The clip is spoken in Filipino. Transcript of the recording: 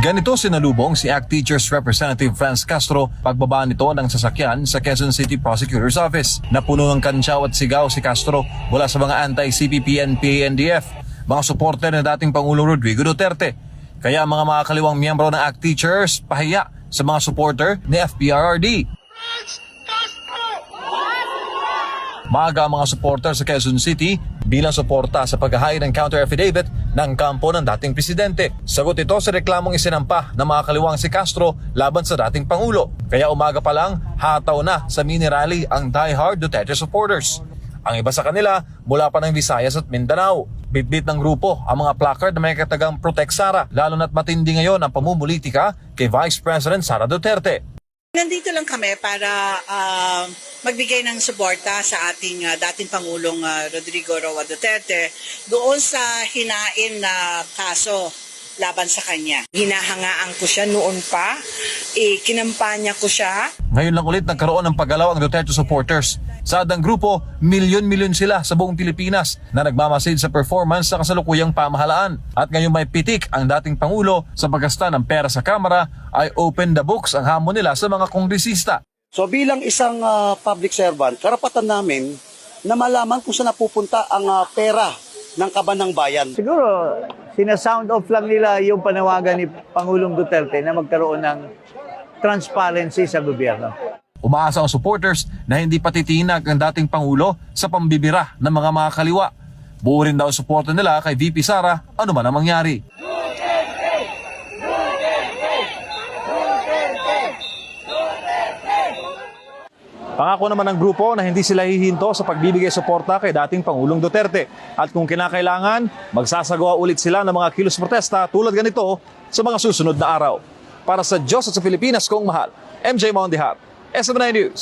Ganito sinalubong si ACT Teachers Representative Franz Castro pagbaba nito ng sasakyan sa Quezon City Prosecutor's Office. Napuno ng kantsaw at sigaw si Castro mula sa mga anti-CPP, NPA, NDF, mga suporter ng dating Pangulong Rodrigo Duterte. Kaya ang mga makakaliwang miyembro ng ACT Teachers pahiya sa mga supporter ni FPRRD. Maaga ang mga supporter sa Quezon City bilang suporta sa paghahain ng counter affidavit ng kampo ng dating presidente. Sagot ito sa reklamong isinampa ng mga kaliwang si Castro laban sa dating Pangulo. Kaya umaga pa lang, hataw na sa mini rally ang die-hard Duterte supporters. Ang iba sa kanila mula pa ng Visayas at Mindanao. Bitbit ng grupo ang mga placard na may katagang Protect Sara, lalo na't matindi ngayon ang pamumulitika kay Vice President Sara Duterte. Nandito lang kami para magbigay ng suporta sa ating dating Pangulong Rodrigo Roa Duterte doon sa hinain na kaso laban sa kanya. Hinahangaan ko siya noon pa, kinampanya ko siya. Ngayon lang ulit nagkaroon ng paggalaw ang Duterte supporters. Sa adang grupo, milyon-milyon sila sa buong Pilipinas na nagmamasid sa performance sa kasalukuyang pamahalaan. At ngayon may pitik ang dating Pangulo sa paggasta ng pera sa Kamara ay open the books ang hamon nila sa mga kongresista. So bilang isang public servant, karapatan namin na malaman kung saan napupunta ang pera ng kaban ng bayan. Siguro, sinasound off lang nila yung panawagan ni Pangulong Duterte na magkaroon ng transparency sa gobyerno. Umaasa ang supporters na hindi patitinag ang dating Pangulo sa pambibira ng mga makakaliwa. Buo rin daw ang suporta nila kay VP Sara ano man ang mangyari. Pangako naman ng grupo na hindi sila hihinto sa pagbibigay suporta kay dating Pangulong Duterte. At kung kinakailangan, magsasagawa ulit sila ng mga kilos protesta tulad ganito sa mga susunod na araw. Para sa Diyos at sa Pilipinas kong mahal, MJ Mondihat, SMNI News.